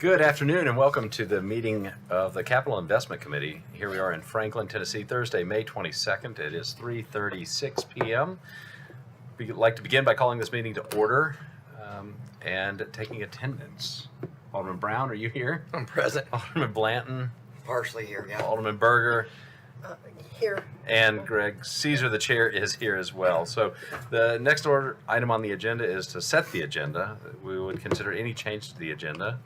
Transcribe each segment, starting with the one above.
Good afternoon and welcome to the meeting of the Capital Investment Committee. Here we are in Franklin, Tennessee, Thursday, May 22nd. It is 3:36 p.m. We'd like to begin by calling this meeting to order and taking attendance. Alderman Brown, are you here? I'm present. Alderman Blanton. Partially here, yeah. Alderman Berger. Here. And Greg Caesar, the chair, is here as well. So the next order item on the agenda is to set the agenda. We would consider any change to the agenda.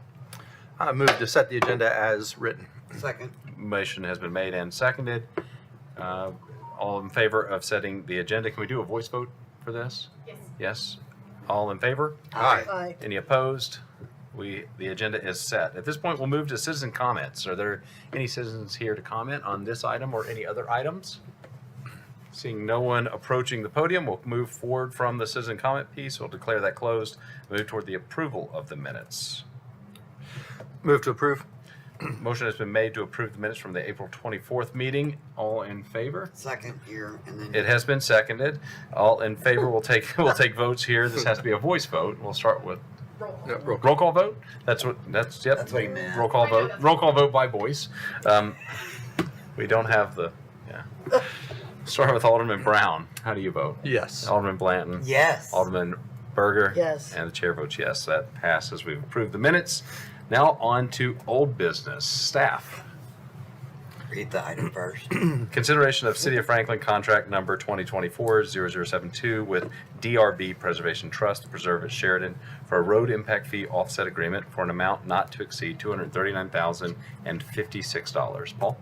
I move to set the agenda as written. Second. Motion has been made and seconded. All in favor of setting the agenda? Can we do a voice vote for this? Yes. Yes. All in favor? Aye. Aye. Any opposed? The agenda is set. At this point, we'll move to citizen comments. Are there any citizens here to comment on this item or any other items? Seeing no one approaching the podium, we'll move forward from the citizen comment piece. We'll declare that closed. Move toward the approval of the minutes. Move to approve. Motion has been made to approve the minutes from the April 24th meeting. All in favor? Second here, and then. It has been seconded. All in favor, we'll take votes here. This has to be a voice vote. We'll start with No, roll call. roll call vote. That's yep. That's what he meant. Roll call vote. Roll call vote by voice. We don't have the, yeah. Start with Alderman Brown. How do you vote? Yes. Alderman Blanton. Yes. Alderman Berger. Yes. And the chair votes yes. That passes. We've approved the minutes. Now on to old business. Staff. Read the item first. Consideration of City of Franklin contract number 2024-0072 with DRB Preservation Trust to preserve at Sheridan for a road impact fee offset agreement for an amount not to exceed $239,056. Paul?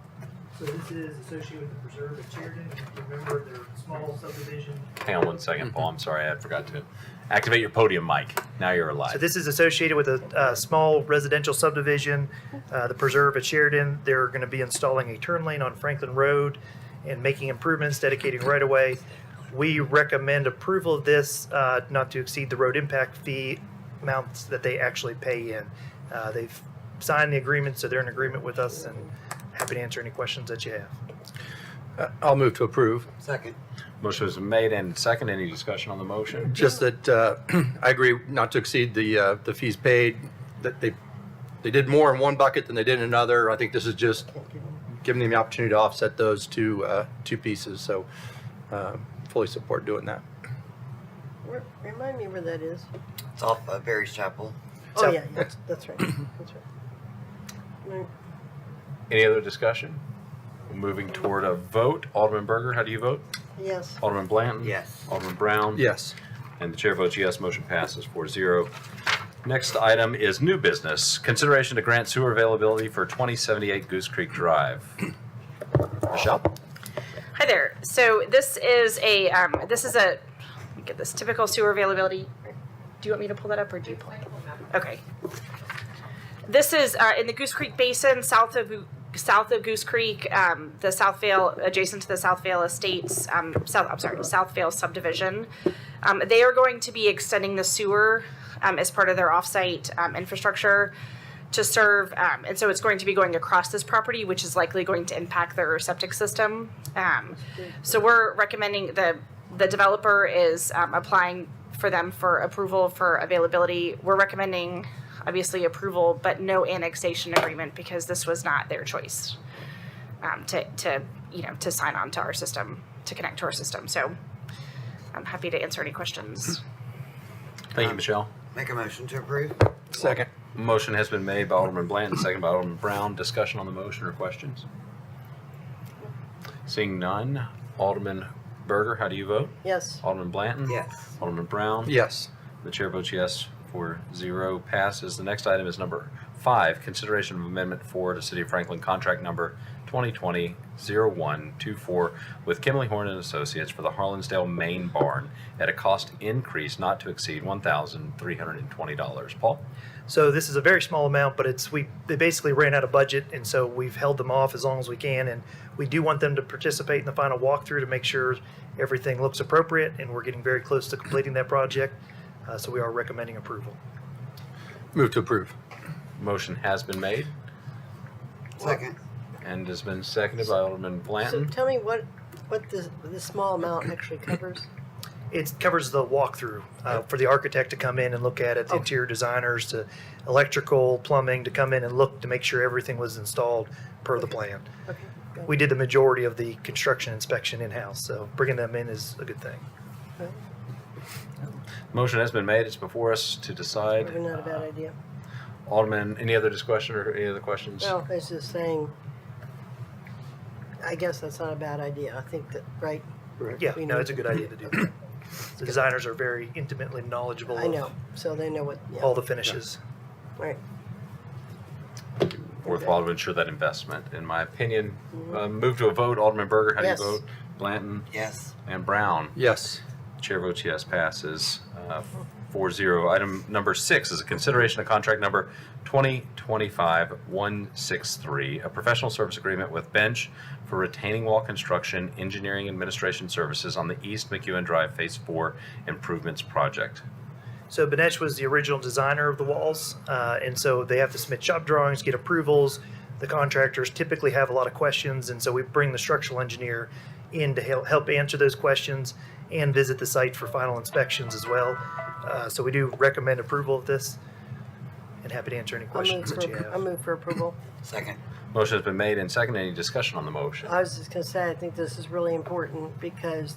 So this is associated with the preserve at Sheridan. Remember, they're a small subdivision. Hang on one second, Paul. I'm sorry. I forgot to activate your podium mic. Now you're alive. So this is associated with a small residential subdivision, the preserve at Sheridan. They're going to be installing a turn lane on Franklin Road and making improvements, dedicating right of way. We recommend approval of this, not to exceed the road impact fee amounts that they actually pay in. They've signed the agreement, so they're in agreement with us, and happy to answer any questions that you have. I'll move to approve. Second. Motion was made and second. Any discussion on the motion? Just that I agree not to exceed the fees paid. That they did more in one bucket than they did in another. I think this is just giving them the opportunity to offset those two pieces. So fully support doing that. Remind me where that is. It's off Barry's Chapel. Oh, So- yeah, that's right. That's right. Any other discussion? Moving toward a vote. Alderman Berger, how do you vote? Yes. Alderman Blanton? Yes. Alderman Brown? Yes. And the chair votes yes. Motion passes 4-0. Next item is new business. Consideration to grant sewer availability for 2078 Goose Creek Drive. Michelle? Hi there. So this is a let me get this typical sewer availability. Do you want me to pull that up or do you pull it? Okay. This is in the Goose Creek Basin, south of Goose Creek, the South Vale, adjacent to the South Vale Estates, South Vale subdivision. They are going to be extending the sewer as part of their offsite infrastructure to serve, and so it's going to be going across this property, which is likely going to impact their septic system. So we're recommending the developer is applying for them for approval for availability. We're recommending obviously approval, but no annexation agreement because this was not their choice to sign on to our system, to connect to our system. So I'm happy to answer any questions. Thank you, Michelle. Make a motion to approve. Second. Motion has been made by Alderman Blanton, second by Alderman Brown. Discussion on the motion or questions? Seeing none. Alderman Berger, how do you vote? Yes. Alderman Blanton? Yes. Alderman Brown? Yes. The chair votes yes. 4-0 passes. The next item is number 5, consideration of amendment 4 to City of Franklin contract number 2020-0124 with Kimley Horn and Associates for the Harlansdale Main Barn at a cost increase not to exceed $1,320. Paul? So this is a very small amount, but they basically ran out of budget, and so we've held them off as long as we can. And we do want them to participate in the final walkthrough to make sure everything looks appropriate, and we're getting very close to completing that project. So we are recommending approval. Move to approve. Motion has been made Second. and has been seconded by Alderman So Blanton. tell me what the small amount actually covers. It covers the walkthrough for the architect to come in and look at it, the interior designers to electrical, plumbing to come in and look to make sure everything was installed per the plan. Okay, good. We did the majority of the construction inspection in-house, so bringing them in is a good thing. Motion has been made. It's before us to decide. Probably not a bad idea. Alderman, any other discussion or any other questions? Well, I was just saying, I guess that's not a bad idea. I think that, right? Yeah, We no, need it's a good idea to do that. The designers are very intimately knowledgeable I know, of so they know what, yeah, all the finishes. right. Worthwhile to ensure that investment, in my opinion. Move to a vote. Alderman Berger, how do you Yes. vote? Blanton Yes. and Brown. Yes. Chair votes yes, passes 4-0. Item number 6 is a consideration of contract number 2025-163, a professional service agreement with Bench for retaining wall construction, engineering, administration services on the East McEwen Drive Phase 4 improvements project. So Benesh was the original designer of the walls, and so they have to submit shop drawings, get approvals. The contractors typically have a lot of questions, and so we bring the structural engineer in to help answer those questions and visit the site for final inspections as well. So we do recommend approval of this, and happy to answer any questions that you I have. move for approval. Second. Motion has been made and seconded. Any discussion on the motion? I was just gonna say, I think this is really important because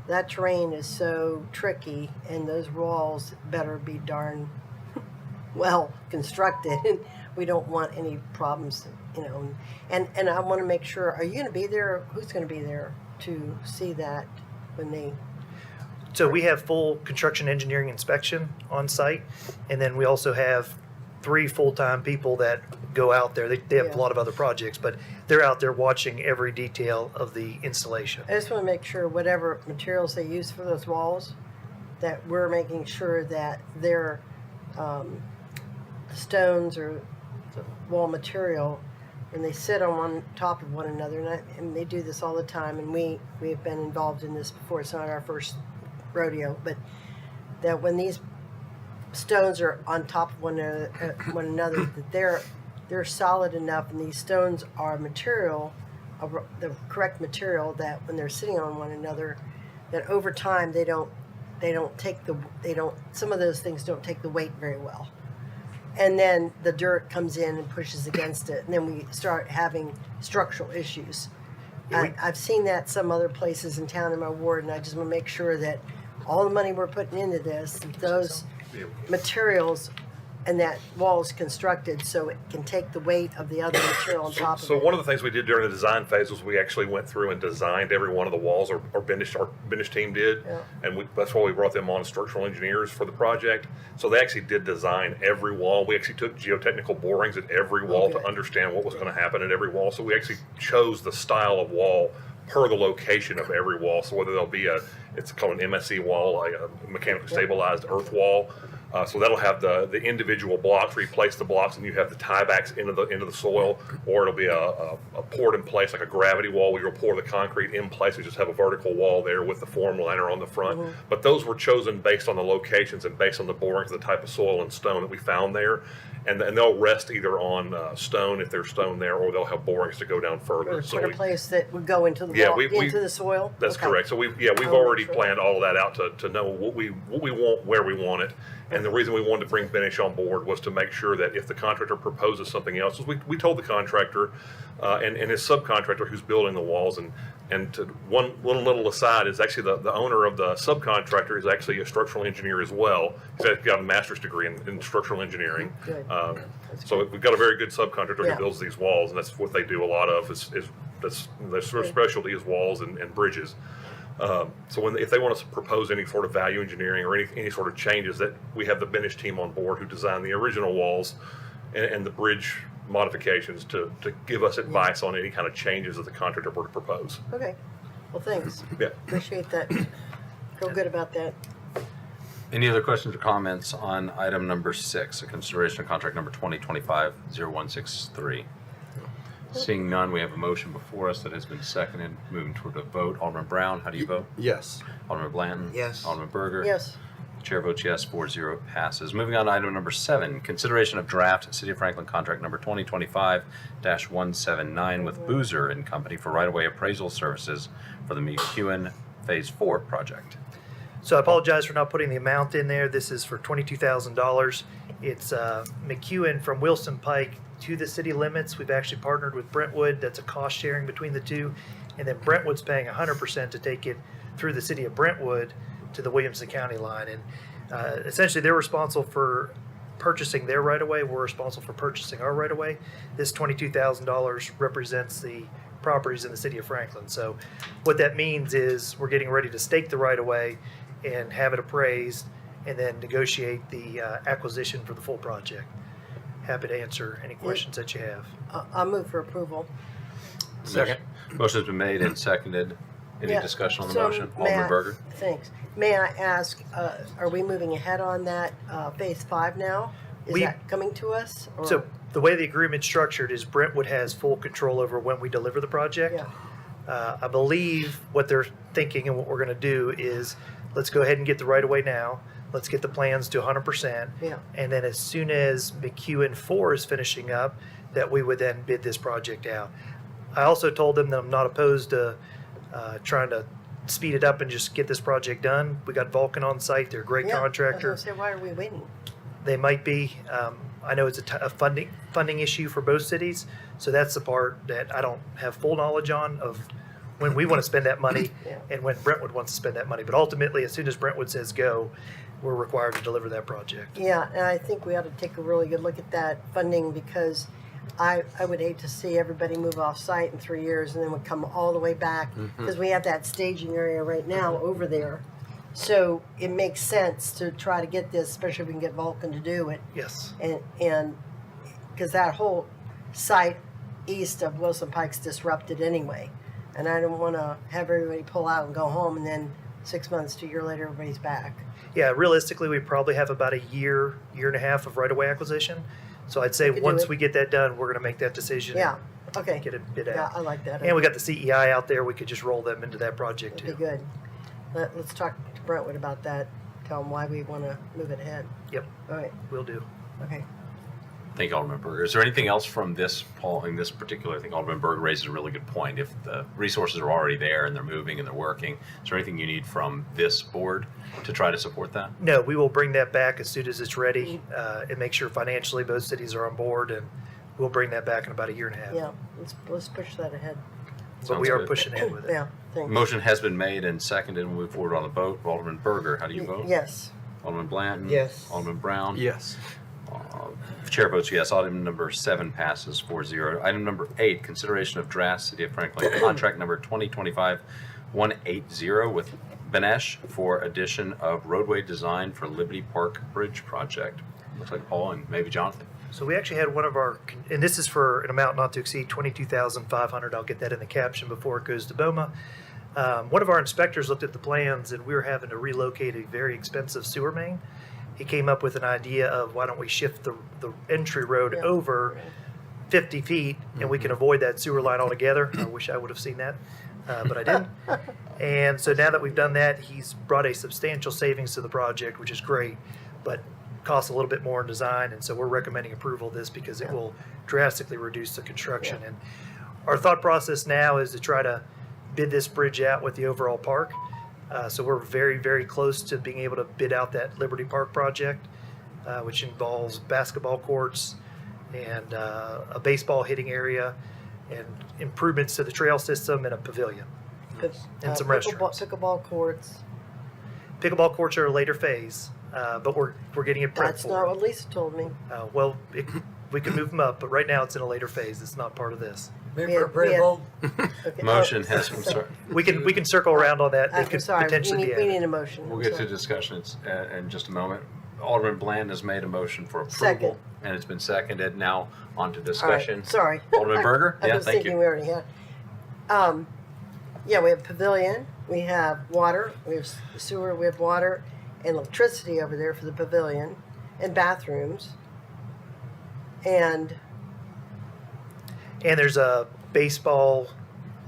that terrain is so tricky and those walls better be darn well constructed. We don't want any problems, you know. And I want to make sure, are you gonna be there? Who's gonna be there to see that when they, So we have full construction engineering inspection on site, and then we also have 3 full-time people that go out there. They have Yeah. a lot of other projects, but they're out there watching every detail of the installation. I just want to make sure whatever materials they use for those walls, that we're making sure that their stones or the wall material, when they sit on one top of one another, and they do this all the time, and we've been involved in this before. It's not our first rodeo, but that when these stones are on top of one another, that they're solid enough, and these stones are material, the correct material, that when they're sitting on one another, that over time some of those things don't take the weight very well. And then the dirt comes in and pushes against it, and then we start having structural issues. Yeah, I've seen that some other places in town in my ward, and I just want to make sure that all the money we're putting into this, those materials, and that wall is constructed so it can take the weight of the other material on top of it. So one of the things we did during the design phase was we actually went through and designed every one of the walls, our Benish team did. Yeah. And that's why we brought them on as structural engineers for the project. So they actually did design every wall. We actually took geotechnical borings at every wall Okay. to understand what was going to happen at every wall. So we actually chose the style of wall per the location of every wall. So whether there'll be it's called an MSE wall, a mechanically stabilized earth wall. So that'll have the individual blocks, replace the blocks, and you have the tiebacks into the soil, or it'll be a poured in place, like a gravity wall, where you'll pour the concrete in place. You just have a vertical wall there with the form liner on the front. But those were chosen based on the locations and based on the borings, the type of soil and stone that we found there. And they'll rest either on stone if there's stone there, or they'll have borings to go down further. Or So put a we, place that would go into the Yeah, wall, we- into the soil? that's Okay. correct. So we've Oh, already sure. planned all of that out to know what we want, where we want it. And the reason we wanted to bring Benish on board was to make sure that if the contractor proposes something else, we told the contractor and his subcontractor who's building the walls, and to one little aside is actually the owner of the subcontractor is actually a structural engineer as well. He's got a master's degree in structural engineering. Good. So we've got a very good subcontractor Yeah. who builds these walls, and that's what they do a lot of. That's their sort of specialty is walls and bridges. So if they want us to propose any sort of value engineering or any sort of changes, that we have the Benish team on board who designed the original walls and the bridge modifications to give us advice on any kind of changes that the contractor were to propose. Okay, well, thanks. Yeah. Appreciate that. Feel good about that. Any other questions or comments on item number 6, a consideration of contract number 2025-0163? Seeing none, we have a motion before us that has been seconded. Moving toward a vote. Alderman Brown, how do you vote? Yes. Alderman Blanton? Yes. Alderman Berger? Yes, Chair votes yes, 4-0 passes. Moving on to item number 7, consideration of draft City of Franklin contract number 2025-179 with Boozer and Company for right-of-way appraisal services for the McEwen Phase 4 project. So I apologize for not putting the amount in there. This is for $22,000. It's McEwen from Wilson Pike to the city limits. We've actually partnered with Brentwood. That's a cost sharing between the two. And then Brentwood's paying 100% to take it through the city of Brentwood to the Williamson County line. And essentially they're responsible for purchasing their right of way. We're responsible for purchasing our right of way. This $22,000 represents the properties in the city of Franklin. So what that means is we're getting ready to stake the right of way and have it appraised and then negotiate the acquisition for the full project. Happy to answer any questions that you have. I'll move for approval. Second. Motion's been made and seconded. Any Yeah, discussion on the so motion? may Alderman I- Berger? Thanks. May I ask, are we moving ahead on that phase 5 now? Is We- that coming to us? or- So the way the agreement's structured is Brentwood has full control over when we deliver the project. Yeah. I believe what they're thinking and what we're going to do is let's go ahead and get the right of way now. Let's get the plans to 100%. Yeah. And then as soon as McEwen 4 is finishing up, that we would then bid this project out. I also told them that I'm not opposed to trying to speed it up and just get this project done. We got Vulcan on site. They're a great Yeah, contractor. I was gonna say, why are we waiting? They might be. I know it's a funding issue for both cities, so that's the part that I don't have full knowledge on of when we want to spend that money Yeah. and when Brentwood wants to spend that money. But ultimately, as soon as Brentwood says go, we're required to deliver that project. Yeah, and I think we ought to take a really good look at that funding because I would hate to see everybody move off site in 3 years and then would come all the way back because we have that staging area right now over there. So it makes sense to try to get this, especially if we can get Vulcan to do it. Yes. And because that whole site east of Wilson Pike's disrupted anyway. And I don't want to have everybody pull out and go home and then 6 months to a year later, everybody's back. Yeah, realistically, we probably have about a year and a half of right-of-way acquisition. So I'd say could do once it. we get that done, we're going to make that decision. Yeah, and okay. Get it bid Yeah, out. I like that. And we got the CEI out there. We could just roll them into that project That'd too. be good. Let's talk to Brentwood about that. Tell them why we want to move it ahead. Yep, All right, we'll do. okay. Thank you, Alderman Berger. Is there anything else from this, Paul, in this particular, I think Alderman Berger raises a really good point. If the resources are already there and they're moving and they're working, is there anything you need from this board to try to support that? No, we will bring that back as soon as it's ready and make sure financially both cities are on board, and we'll bring that back in about a year and a half. Yeah, let's push that ahead. But we Sounds are good. pushing ahead with it. Yeah, thanks. Motion has been made and seconded. We'll move forward on the vote. Alderman Berger, how do you vote? Yes. Alderman Blanton? Yes. Alderman Brown? Yes. Chair votes yes. Item number 7 passes 4-0. Item number 8, consideration of draft City of Franklin contract number 2025-180 with Benesh for addition of roadway design for Liberty Park Bridge project. Looks like Paul and maybe Jonathan. So we actually had one of our, and this is for an amount not to exceed $22,500. I'll get that in the caption before it goes to BOMA. One of our inspectors looked at the plans and we were having to relocate a very expensive sewer main. He came up with an idea of why don't we shift the entry road Yeah. over 50 feet and we can avoid that sewer line altogether. I wish I would have seen that, but I didn't. And so now that we've done that, he's brought a substantial savings to the project, which is great, but costs a little bit more in design. And so we're recommending approval of this because it will drastically reduce the construction. And our thought process now is to try to bid this bridge out with the overall park. So we're very, very close to being able to bid out that Liberty Park project, which involves basketball courts and a baseball hitting area and improvements to the trail system and a pavilion. And some restaurants. Pickleball courts. Pickleball courts are a later phase, but we're getting it prepped That's not for. what Lisa told me. Well, we can move them up, but right now it's in a later phase. It's not part of this. Move We for had- approval. Okay. Motion Oh, has been started. We can circle around on that. They I'm could sorry, potentially be we added. need a motion. We'll I'm get to sorry. discussions in just a moment. Alderman Bland has made a motion for approval. Second. And it's been seconded. Now on to All right, discussion. sorry. Alderman Berger? I Yeah, was thank thinking you. we already had. Yeah, we have pavilion, we have water, we have sewer, we have water and electricity over there for the pavilion and bathrooms. And And there's a baseball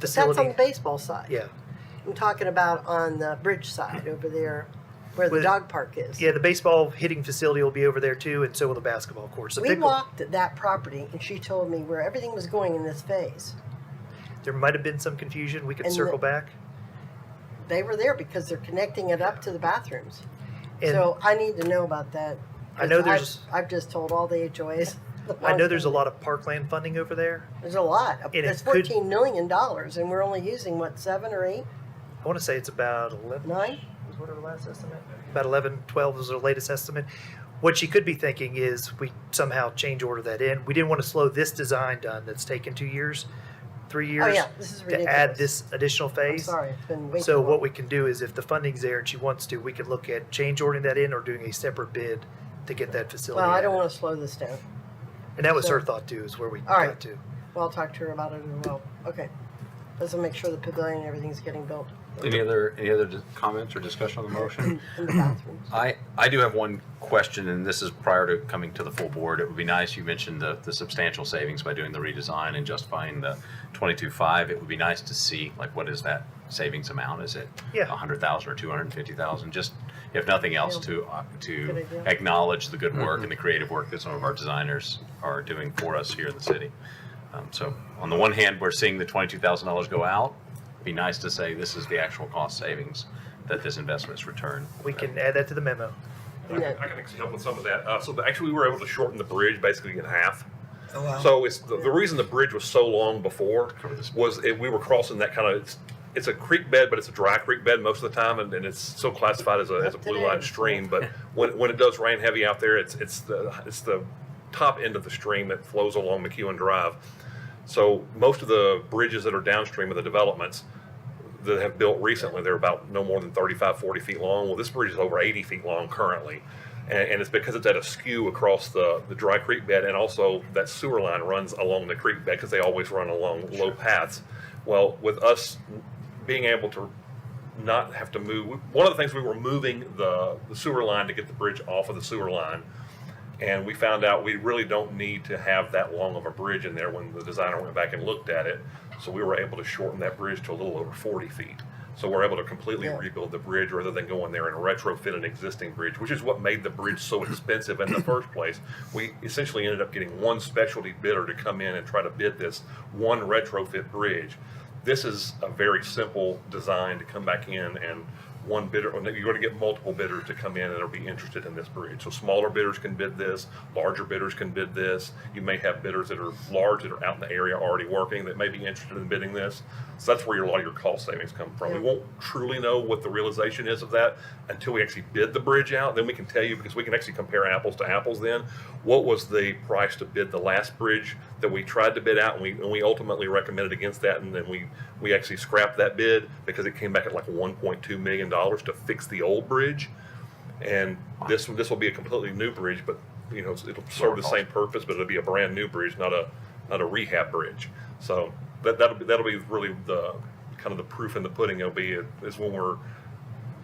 that's on the facility. baseball side. Yeah. I'm talking about on the bridge side over there where the With- dog park is. Yeah, the baseball hitting facility will be over there too, and so will the basketball courts. The We pickle- walked that property and she told me where everything was going in this phase. There might have been some confusion. We could And circle back. they were there because they're connecting it up to the bathrooms. And So I need to know about that. I know 'cause there's- I've just told all the HOAs. I know there's a lot of parkland funding over there. There's a lot. it It's could- $14 million and we're only using, what, 7 or 8? I want to say it's about 11. 9? Was what our last estimate? About 11, 12 was our latest estimate. What she could be thinking is we somehow change order that in. We didn't want to slow this design done that's taken 2 years, 3 years. Oh, yeah, this is to ridiculous. add this additional I'm phase. sorry, it's been way too So long. what we can do is if the funding's there and she wants to, we could look at change ordering that in or doing a separate bid to get that facility. Well, I don't added. want to slow this down. And that was so- her thought too, is where we All right. got to. Well, I'll talk to her about it as well. Okay. Let's make sure the pavilion and everything's getting built Any other comments or discussion on the motion? in the bathrooms. I do have one question, and this is prior to coming to the full board. It would be nice, you mentioned the substantial savings by doing the redesign and justifying the 22.5. It would be nice to see, like, what is that savings amount? Is it Yeah. 100,000 or 250,000? Just, if nothing else, Yeah. to Good idea. acknowledge the good work and the creative work that some of our designers are doing for us here in the city. So on the one hand, we're seeing the $22,000 go out. It'd be nice to say this is the actual cost savings that this investment's returned. We can add that to the memo. I can actually help with some of that. Actually, we were able to shorten the bridge basically in half. Oh, wow. So it's the reason the bridge was so long before Cover this. was we were crossing that kind of, it's a creek bed, but it's a dry creek bed most of the time, and it's still classified as a Not blue today. line stream. But when it does rain heavy out there, it's the top end of the stream that flows along McEwen Drive. So most of the bridges that are downstream of the developments that have built recently, they're about no more than 35, 40 feet long. Well, this bridge is over 80 feet long currently. And it's because it's at a skew across the dry creek bed, and also that sewer line runs along the creek bed because they always run along low paths. Well, with us being able to not have to move, one of the things we were moving the sewer line to get the bridge off of the sewer line. And we found out we really don't need to have that long of a bridge in there when the designer went back and looked at it. So we were able to shorten that bridge to a little over 40 feet. So we're able to completely Yeah. rebuild the bridge rather than go in there and retrofit an existing bridge, which is what made the bridge so expensive in the first place. We essentially ended up getting one specialty bidder to come in and try to bid this one retrofit bridge. This is a very simple design to come back in and one bidder, you're going to get multiple bidders to come in and are be interested in this bridge. So smaller bidders can bid this, larger bidders can bid this. You may have bidders that are large, that are out in the area already working, that may be interested in bidding this. So that's where a lot of your cost savings come from. We Yeah. won't truly know what the realization is of that until we actually bid the bridge out. Then we can tell you, because we can actually compare apples to apples then, what was the price to bid the last bridge that we tried to bid out, and we ultimately recommended against that, and then we actually scrapped that bid because it came back at like $1.2 million to fix the old bridge. And this will be a completely new bridge, but you know, it'll serve the same purpose, but it'll be a brand new bridge, not a rehab bridge. So that'll be really the kind of the proof in the pudding. Is when we're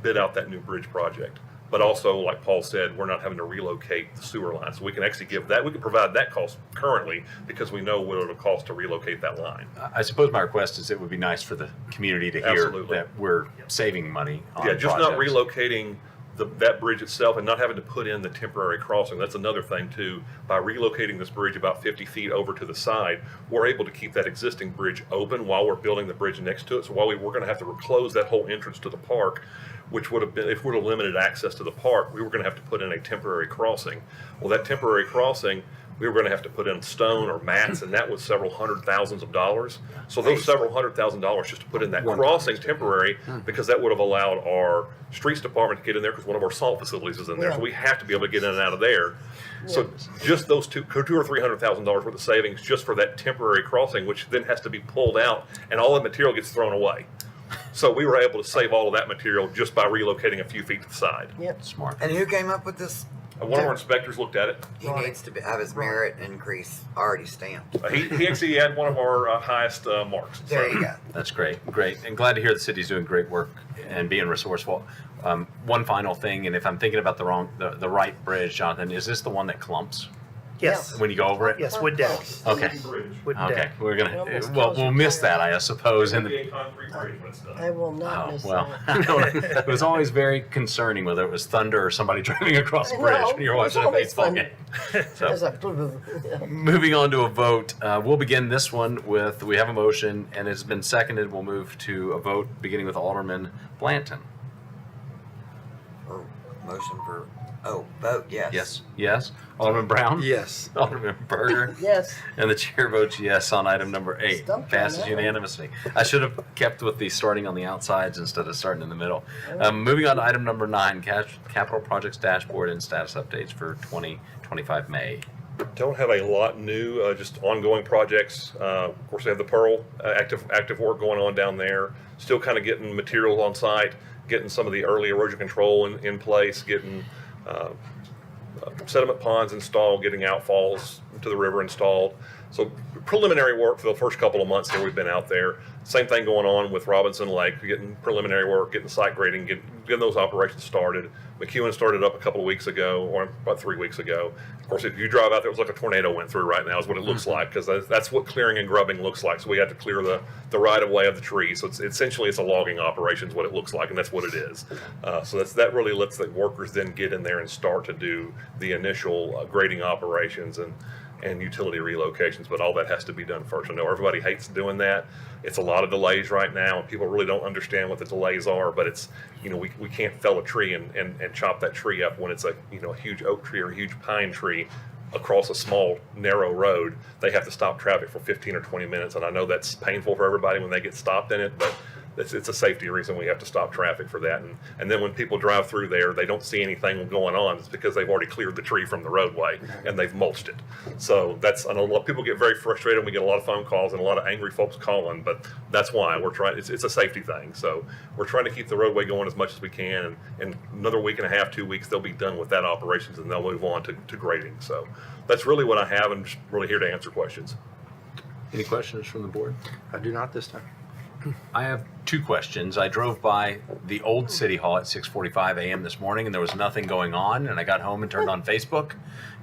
bid out that new bridge project. But also, like Paul said, we're not having to relocate the sewer line, so we can actually we can provide that cost currently because we know what it'll cost to relocate that line. I suppose my request is it would be nice for the community to hear Absolutely. that we're saving money on Yeah, just not projects. relocating that bridge itself and not having to put in the temporary crossing. That's another thing too. By relocating this bridge about 50 feet over to the side, we're able to keep that existing bridge open while we're building the bridge next to it. So while we're going to have to close that whole entrance to the park, which would have been, if we would have limited access to the park, we were going to have to put in a temporary crossing. Well, that temporary crossing, we were going to have to put in stone or mats, and that was several $100,000s. So those several $100,000 just to put in that crossing temporary, because that would have allowed our streets department to get in there because one of our salt facilities is in there. Yeah. So we have to be able to get in and out of there. So just those $200,000 or $300,000 worth of savings just for that temporary crossing, which then has to be pulled out, and all the material gets thrown away. So we were able to save all of that material just by relocating a few feet to the side. Yep. Smart. And who came up with this? One of our inspectors looked at it. He needs to have his merit increase already stamped. He actually had one of our highest marks. There you go. That's great, and glad to hear the city's doing great work and being resourceful. One final thing, and if I'm thinking about the right bridge, Jonathan, is this the one that clumps? Yes. when you go over it? Yes, wood deck. Okay. Wooden Okay, deck. we're It gonna, almost well, kills we'll your miss tire. that, I suppose, in It'll the, be a concrete bridge when it's done. I will not oh, miss well, that. it was always very concerning whether it was thunder or somebody driving across the I bridge know, when you're it was watching a always baseball fun. game. It's So, like, boo, boo. moving on to a vote, we'll begin this one with, we have a motion and it's been seconded. We'll move to a vote beginning with Alderman Blanton. Or motion for, vote, yes. Yes, yes. Alderman Brown? Yes. Alderman Berger? Yes, And the chair votes yes on item number 8. Stumped on Passes that one. unanimously. I should have kept with the starting on the outsides instead of starting in the middle. Moving on to item number 9, capital projects dashboard and status updates for 2025 May. Don't have a lot new, just ongoing projects. Of course, they have the Pearl active work going on down there. Still kind of getting materials on site, getting some of the early erosion control in place, getting sediment ponds installed, getting outfalls to the river installed. So preliminary work for the first couple of months here we've been out there. Same thing going on with Robinson Lake, getting preliminary work, getting site grading, getting those operations started. McEwen started up a couple of weeks ago, or about 3 weeks ago. Of course, if you drive out there, it was like a tornado went through right now is what it looks like, because that's what clearing and grubbing looks like. So we had to clear the right of way of the trees. So it's essentially it's a logging operation is what it looks like, and that's what it is. So that really lets the workers then get in there and start to do the initial grading operations and utility relocations, but all that has to be done first. I know everybody hates doing that. It's a lot of delays right now, and people really don't understand what the delays are, but it's, we can't fell a tree and chop that tree up when it's a huge oak tree or a huge pine tree across a small, narrow road. They have to stop traffic for 15 or 20 minutes, and I know that's painful for everybody when they get stopped in it, but it's a safety reason we have to stop traffic for that. And then when people drive through there, they don't see anything going on. It's because they've already cleared the tree from the roadway and they've mulched it. So I know a lot of people get very frustrated. And we get a lot of phone calls and a lot of angry folks calling, but that's why we're trying. It's a safety thing. So we're trying to keep the roadway going as much as we can. And another week and a half, 2 weeks, they'll be done with that operations and they'll move on to grading. So that's really what I have. I'm just really here to answer questions. Any questions from the board? I do not this time. I have 2 questions. I drove by the old City Hall at 6:45 a.m. this morning, and there was nothing going on. And I got home and turned on Facebook,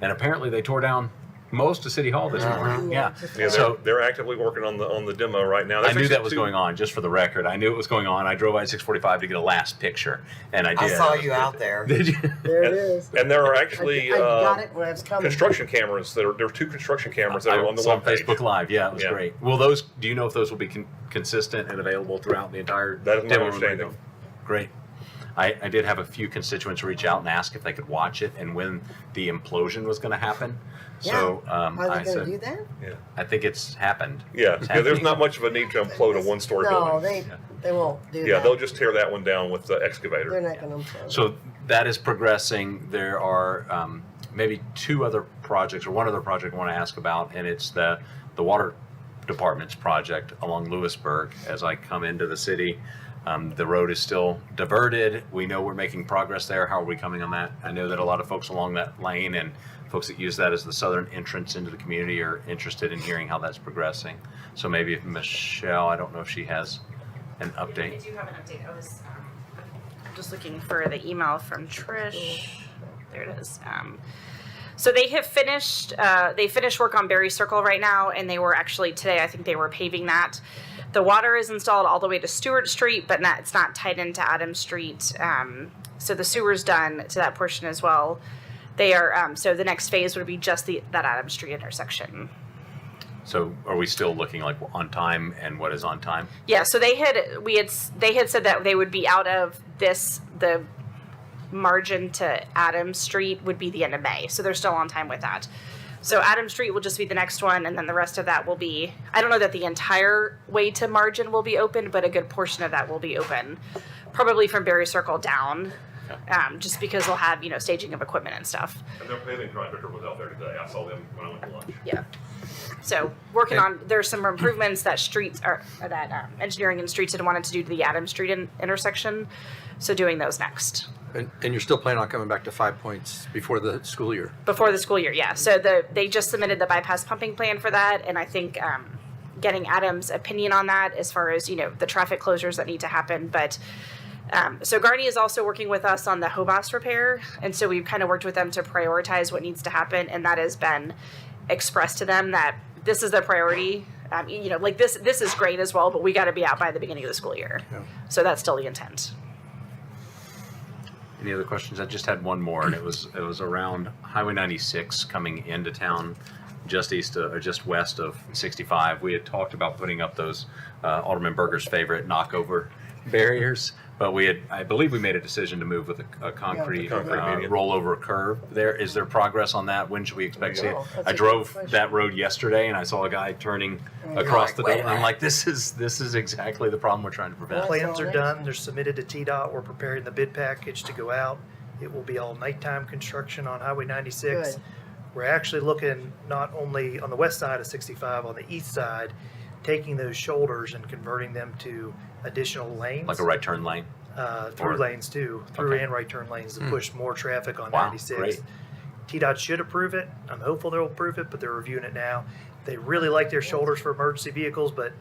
and apparently they tore down most of City Hall this morning. Yeah. Yeah, So they're actively working on the demo right now. I There's knew actually that was two- going on. Just for the record, I knew it was going on. I drove by at 6:45 to get a last picture, and I did. I saw you out there. Did you? there it And, is. and there are actually I got it when I was coming. construction cameras there are 2 construction cameras that are on the saw webpage. Facebook Live. Yeah, it was Yeah. great. Will do you know if those will be consistent and available throughout the entire That is my demo? understanding. Great. I did have a few constituents reach out and ask if they could watch it and when the implosion was going to happen. So Are I they going said, to do that? I think it's happened. Yeah, It's there's happening. not much of a need to implode a one-story No, building. they won't do Yeah, that. they'll just tear that one down with the They're excavator. not going to implode. So that is progressing. There are maybe 2 other projects or one other project I want to ask about, and it's the water department's project along Lewisburg. As I come into the city, the road is still diverted. We know we're making progress there. How are we coming on that? I know that a lot of folks along that lane and folks that use that as the southern entrance into the community are interested in hearing how that's progressing. So maybe if Michelle, I don't know if she has an I update. do have an update. I was just looking for the email from Trish. There it is. So they have finished. They finished work on Berry Circle right now, and they were actually today. I think they were paving that. The water is installed all the way to Stewart Street, but it's not tied into Adams Street. So the sewer's done to that portion as well. They are. So the next phase would be just that Adams Street intersection. So are we still looking like on time, and what is on time? Yeah, so they had said that they would be out of the margin to Adams Street would be the end of May. So they're still on time with that. So Adams Street will just be the next one, and then the rest of that will be, I don't know that the entire way to margin will be open, but a good portion of that will be open. Probably from Berry Circle down, just because they'll have, staging of equipment and stuff. And their paving contractor was out there today. I saw them when I went to lunch. Yeah. So working on, there's some improvements that engineering and streets had wanted to do to the Adams Street intersection. So doing those next. And you're still planning on coming back to 5 Points before the school year? Before the school year, yeah. So they just submitted the bypass pumping plan for that, and I think getting Adam's opinion on that as far as, the traffic closures that need to happen. But So Garney is also working with us on the Hobos repair, and so we've kind of worked with them to prioritize what needs to happen, and that has been expressed to them that this is their priority. You know, like this is great as well, but we got to be out by the beginning of the school year. Yeah. So that's still the intent. Any other questions? I just had one more, and it was around Highway 96 coming into town, just east of, or just west of 65. We had talked about putting up those Alderman Berger's favorite knockover barriers, but I believe we made a decision to move with a concrete median. rollover curve. Is there progress on that? When should we expect to see it? Oh, that's I a good drove question. that road yesterday, and I saw a guy turning across the Wait a building. I'm minute. like, this is exactly the problem we're trying to prevent. Well, Plans all are next done, year. they're submitted to TDOT, we're preparing the bid package to go out. It will be all nighttime construction on Highway 96. Good. We're actually looking not only on the west side of 65, on the east side, taking those shoulders and converting them to additional lanes. Like a right turn lane. Through or- lanes too, through Okay. and right turn lanes to push more traffic on Wow, 96. great. TDOT should approve it. I'm hopeful they'll approve it, but they're reviewing it now. They really like their shoulders for emergency vehicles, but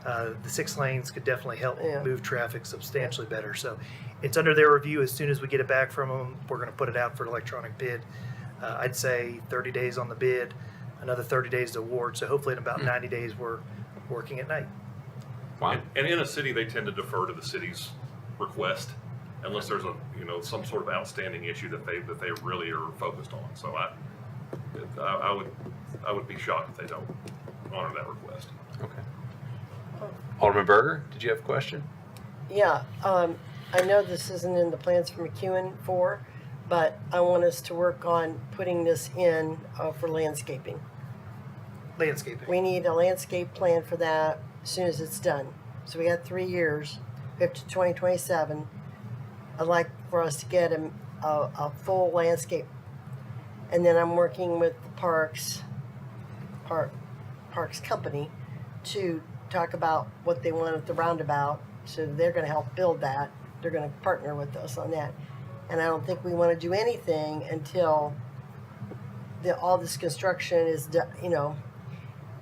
the 6 lanes could definitely help Yeah. move traffic substantially better. So it's under their review. As soon as we get it back from them, we're going to put it out for an electronic bid. I'd say 30 days on the bid, another 30 days to award. So hopefully in about 90 days, we're working at night. Wow. And in a city, they tend to defer to the city's request unless there's some sort of outstanding issue that they really are focused on. So I would be shocked if they don't honor that request. Okay. Alderman Berger, did you have a question? Yeah, I know this isn't in the plans for McEwen 4, but I want us to work on putting this in for landscaping. Landscaping. We need a landscape plan for that as soon as it's done. So we got 3 years, we have to 2027. I'd like for us to get a full landscape. And then I'm working with the Parks Company to talk about what they want at the roundabout. So they're gonna help build that. They're gonna partner with us on that. And I don't think we wanna do anything until all this construction is done, you know.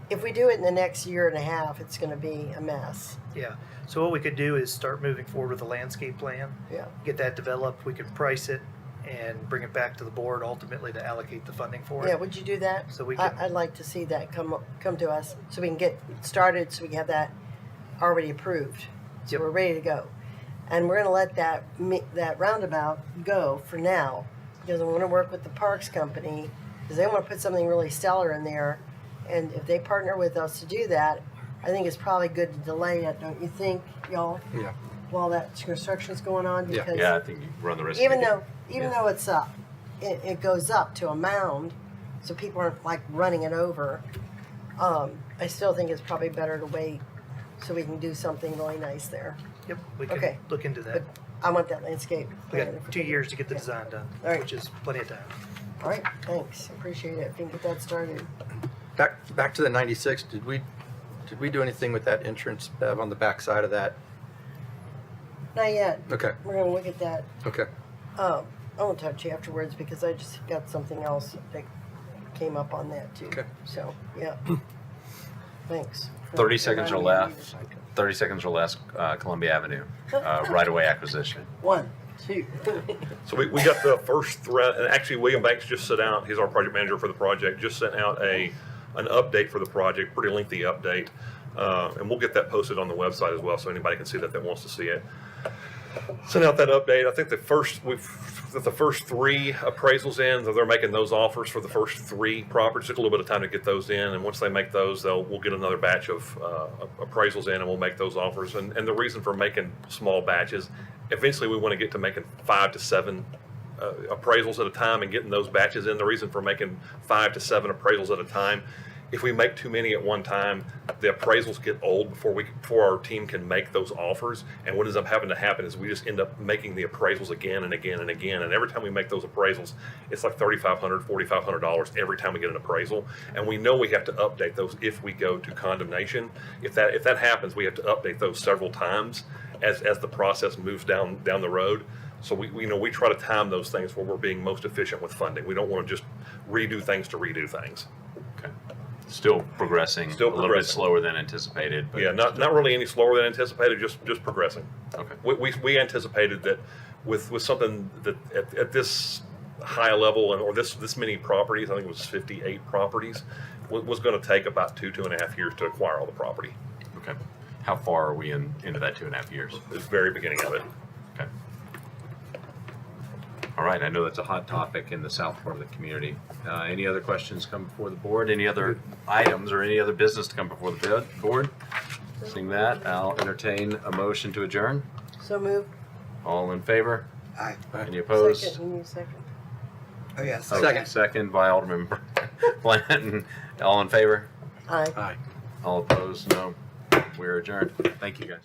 If we do it in the next year and a half, it's gonna be a mess. Yeah. So what we could do is start moving forward with a landscape plan. Yeah. Get that developed. We could price it and bring it back to the board ultimately to allocate the funding for it. Yeah, would you do that? So we can- I'd like to see that come to us, so we can get started, so we can have that already approved. So Yep. we're ready to go. And we're gonna let that roundabout go for now, because I wanna work with the Parks Company, because they wanna put something really stellar in there. And if they partner with us to do that, I think it's probably good to delay it, don't you think, y'all? Yeah. While that construction's going on, Yeah. because Yeah, I think you run the risk. even of though it's up, it goes up to a mound, so people aren't like running it over. I still think it's probably better to wait so we can do something really nice there. Yep, we can Okay. look into that. But I want that landscape. We plan. got 2 years to get the design done, All right. which is plenty of time. All right, thanks, appreciate it. If you can get that started. Back to the 96, did we do anything with that entrance, Bev, on the back side of that? Not yet. Okay, We're gonna look at that. okay. I won't talk to you afterwards because I just got something else that came up on that too. Okay. So, yeah. Thanks. 30 seconds or reminding me less. to talk to- 30 seconds or less, Columbia Avenue, right-of-way acquisition. 1, 2. So we got the first threat, and actually William Banks just sent out, he's our project manager for the project, just sent out an update for the project, pretty lengthy update. And we'll get that posted on the website as well, so anybody can see that wants to see it. Sent out that update. I think the first 3 appraisals in, they're making those offers for the first 3 properties. Took a little bit of time to get those in, and once they make those, we'll get another batch of appraisals in, and we'll make those offers. And the reason for making small batches, eventually we want to get to making 5 to 7 appraisals at a time and getting those batches in. The reason for making 5 to 7 appraisals at a time, if we make too many at one time, the appraisals get old before our team can make those offers. And what ends up having to happen is we just end up making the appraisals again and again and again. And every time we make those appraisals, it's like $3,500, $4,500 every time we get an appraisal. And we know we have to update those if we go to condemnation. If that happens, we have to update those several times as the process moves down the road. So we try to time those things where we're being most efficient with funding. We don't want to just redo things to redo things. Okay. Still progressing. Still A little bit progressing. slower than anticipated. But Yeah, not really any slower than anticipated, just progressing. Okay. We anticipated that with something that at this high level or this many properties, I think it was 58 properties, was going to take about 2.5 years to acquire all the property. Okay. How far are we into that 2.5 years? The very beginning of it. Okay. All right, I know that's a hot topic in the south part of the community. Any other questions come before the board? Any other items or any other business to come before the board? Seeing that, I'll entertain a motion to adjourn. So move. All in favor? Aye. Any opposed? Second, you need a second. Oh, yes. Okay, second by Alderman Blanton. All in favor? Aye. Aye. All opposed? No. We're adjourned. Thank you, guys.